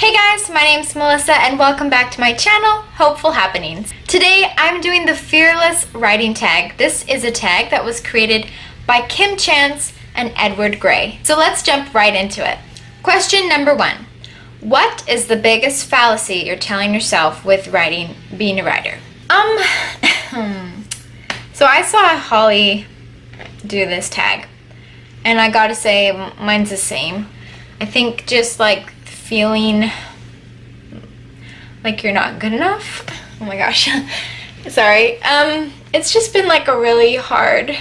Hey guys, my name's Melissa and welcome back to my channel, Hopeful Happenings. Today I'm doing the Fearless Writing Tag. This is a tag that was created by Kim Chance and Edward Gray. So let's jump right into it. Question number 1. What is the biggest fallacy you're telling yourself with being a writer? So I saw Holly do this tag and I gotta say mine's the same. I think just like feeling like you're not good enough. Oh my gosh. Sorry. It's just been like a really hard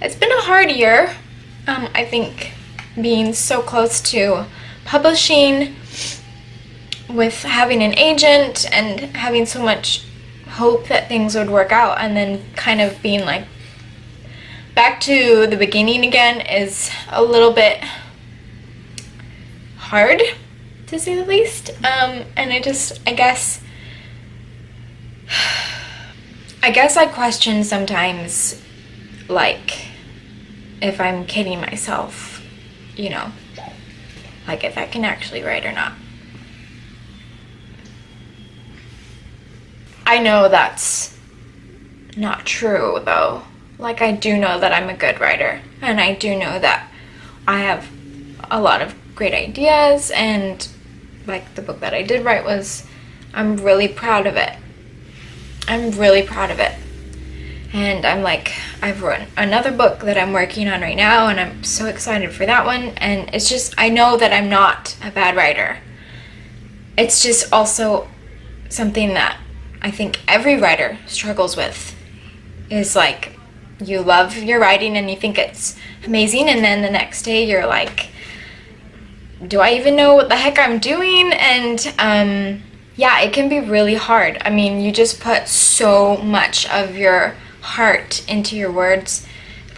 It's been a hard year. I think being so close to publishing, with having an agent and having so much hope that things would work out, and then kind of being like back to the beginning again is a little bit hard, to say the least. And I guess I question sometimes, like, if I'm kidding myself, you know, like if I can actually write or not. I know that's not true though. Like, I do know that I'm a good writer, and I do know that I have a lot of great ideas, and like the book that I did write I'm really proud of it. I'm really proud of it. And I've written another book that I'm working on right now, and I'm so excited for that one. And it's just, I know that I'm not a bad writer. It's just also something that I think every writer struggles with, is like, you love your writing and you think it's amazing, and then the next day you're like, do I even know what the heck I'm doing? And yeah, it can be really hard. I mean, you just put so much of your heart into your words,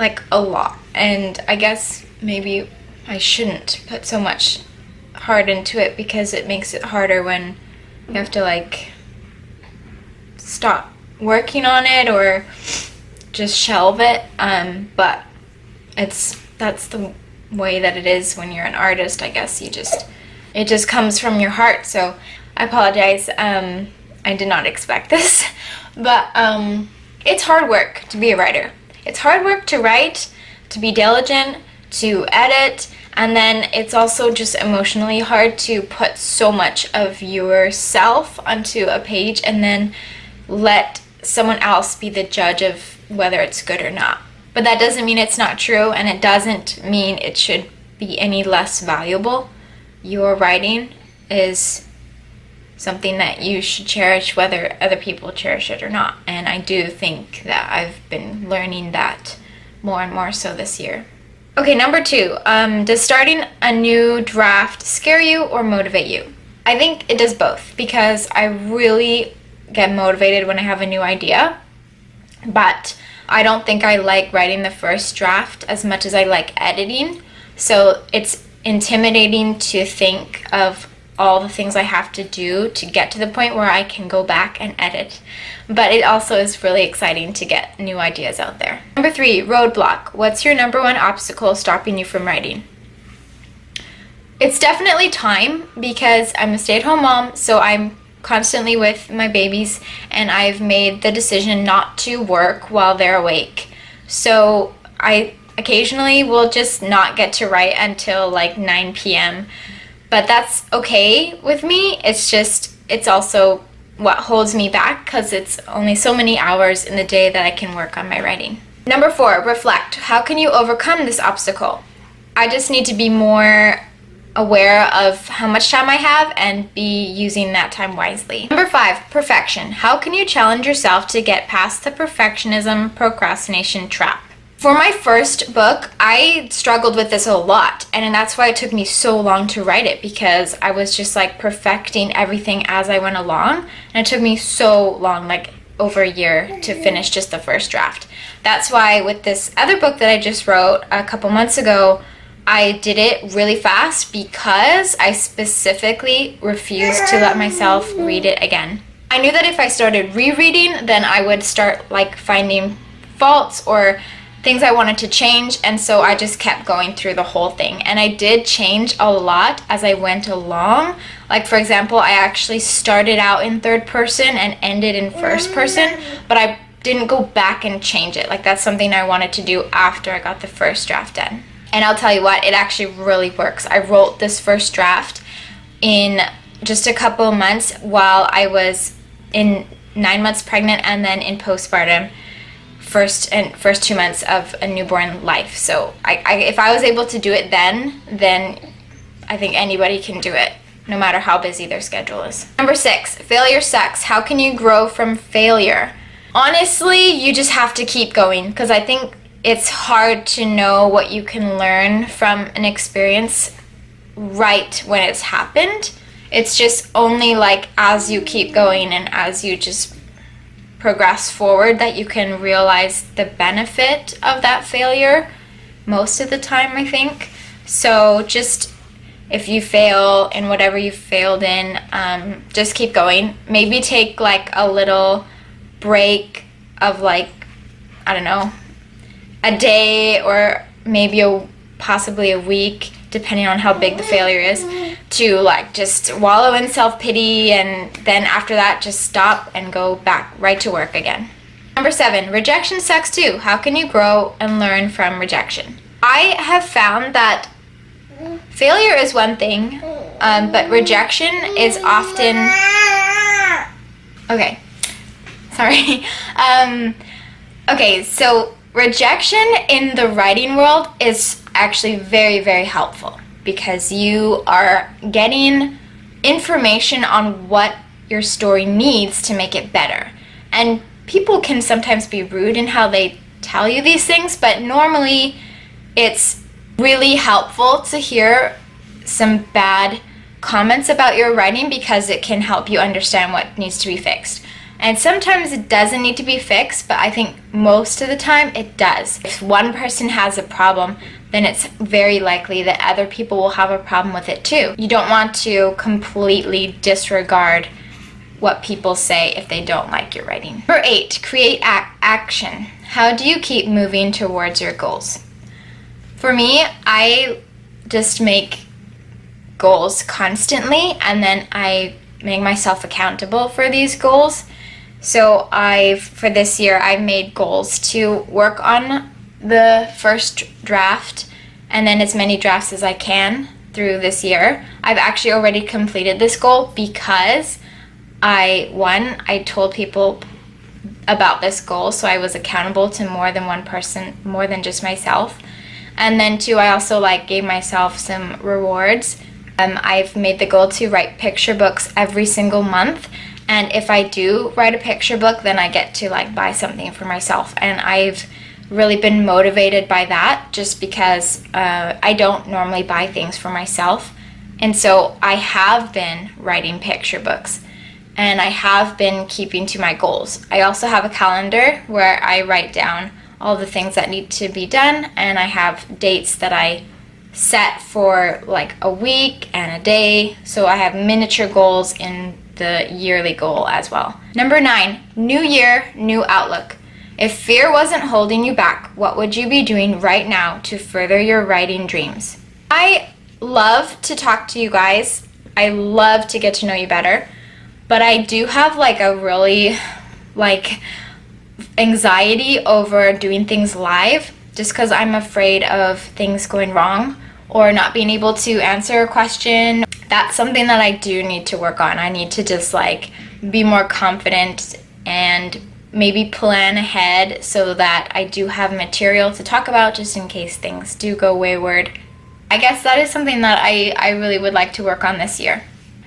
like a lot. And I guess maybe I shouldn't put so much heart into it, because it makes it harder when you have to like stop working on it or just shelve it. But that's the way that it is when you're an artist. I guess it just comes from your heart. So I apologize. I did not expect this, but it's hard work to be a writer. It's hard work to write, to be diligent, to edit, and then it's also just emotionally hard to put so much of yourself onto a page and then let someone else be the judge of whether it's good or not. But that doesn't mean it's not true, and it doesn't mean it should be any less valuable. Your writing is something that you should cherish, whether other people cherish it or not. And I do think that I've been learning that more and more so this year. Okay, number 2, does starting a new draft scare you or motivate you? I think it does both, because I really get motivated when I have a new idea, but I don't think I like writing the first draft as much as I like editing. So it's intimidating to think of all the things I have to do to get to the point where I can go back and edit. But it also is really exciting to get new ideas out there. Number 3, roadblock. What's your number 1 obstacle stopping you from writing? It's definitely time, because I'm a stay-at-home mom, so I'm constantly with my babies, and I've made the decision not to work while they're awake. So I occasionally will just not get to write until like 9 p.m. But that's okay with me. It's also what holds me back, because it's only so many hours in the day that I can work on my writing. Number 4, reflect. How can you overcome this obstacle? I just need to be more aware of how much time I have and be using that time wisely. Number 5, perfection. How can you challenge yourself to get past the perfectionism-procrastination trap? For my first book, I struggled with this a lot, and that's why it took me so long to write it, because I was just like perfecting everything as I went along, and it took me so long, like over a year, to finish just the first draft. That's why with this other book that I just wrote a couple months ago, I did it really fast, because I specifically refused to let myself read it again. I knew that if I started rereading, then I would start like finding faults or things I wanted to change, and so I just kept going through the whole thing. And I did change a lot as I went along. Like, for example, I actually started out in third person and ended in first person, but I didn't go back and change it. Like, that's something I wanted to do after I got the first draft done. And I'll tell you what, it actually really works. I wrote this first draft in just a couple of months while I was in 9 months pregnant and then in postpartum, first 2 months of a newborn life. So if I was able to do it then I think anybody can do it, no matter how busy their schedule is. Number 6, failure sucks. How can you grow from failure? Honestly, you just have to keep going, because I think it's hard to know what you can learn from an experience right when it's happened. It's just only like as you keep going and as you just progress forward that you can realize the benefit of that failure most of the time, I think. So just if you fail in whatever you failed in, just keep going. Maybe take like a little break of like, I don't know, a day or maybe possibly a week, depending on how big the failure is, to like just wallow in self-pity, and then after that just stop and go back right to work again. Number 7, rejection sucks too. How can you grow and learn from rejection? I have found that failure is one thing, but rejection is often... Okay, sorry. Okay, so rejection in the writing world is actually very, very helpful, because you are getting information on what your story needs to make it better. And people can sometimes be rude in how they tell you these things, but normally it's really helpful to hear some bad comments about your writing, because it can help you understand what needs to be fixed. And sometimes it doesn't need to be fixed, but I think most of the time it does. If one person has a problem, then it's very likely that other people will have a problem with it too. You don't want to completely disregard what people say if they don't like your writing. Number 8, create action. How do you keep moving towards your goals? For me, I just make goals constantly, and then I make myself accountable for these goals. So for this year, I've made goals to work on the first draft and then as many drafts as I can through this year. I've actually already completed this goal because I told people about this goal, so I was accountable to more than one person, more than just myself. And then 2, I also gave myself some rewards. I've made the goal to write picture books every single month. And if I do write a picture book, then I get to buy something for myself. And I've really been motivated by that, just because I don't normally buy things for myself. And so I have been writing picture books, and I have been keeping to my goals. I also have a calendar where I write down all the things that need to be done, and I have dates that I set for a week and a day. So I have miniature goals in the yearly goal as well. Number 9, new year, new outlook. If fear wasn't holding you back, what would you be doing right now to further your writing dreams? I love to talk to you guys. I love to get to know you better. But I do have a really anxiety over doing things live, just because I'm afraid of things going wrong or not being able to answer a question. That's something that I do need to work on. I need to just be more confident and maybe plan ahead so that I do have material to talk about just in case things do go wayward. I guess that is something that I really would like to work on this year.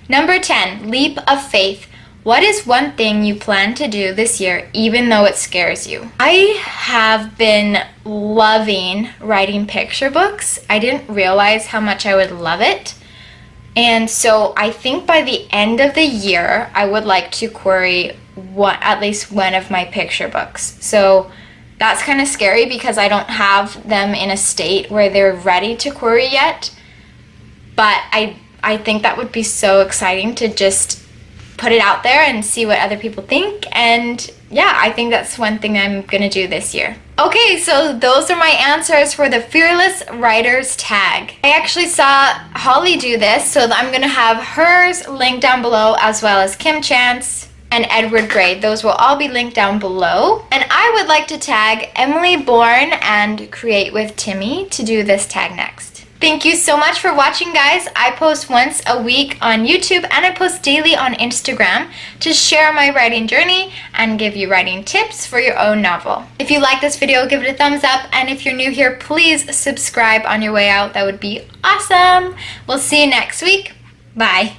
Number 10, leap of faith. What is one thing you plan to do this year even though it scares you? I have been loving writing picture books. I didn't realize how much I would love it. And so I think by the end of the year, I would like to query at least one of my picture books. So that's kind of scary because I don't have them in a state where they're ready to query yet. But I think that would be so exciting to just put it out there and see what other people think. And yeah, I think that's one thing I'm gonna do this year. Okay, so those are my answers for the Fearless Writers tag. I actually saw Holly do this, so I'm going to have hers linked down below, as well as Kim Chance and Edward Gray. Those will all be linked down below. And I would like to tag Emily Bourne and Create with Timi to do this tag next. Thank you so much for watching, guys. I post once a week on YouTube and I post daily on Instagram to share my writing journey and give you writing tips for your own novel. If you like this video, give it a thumbs up, and if you're new here, please subscribe on your way out. That would be awesome. We'll see you next week. Bye.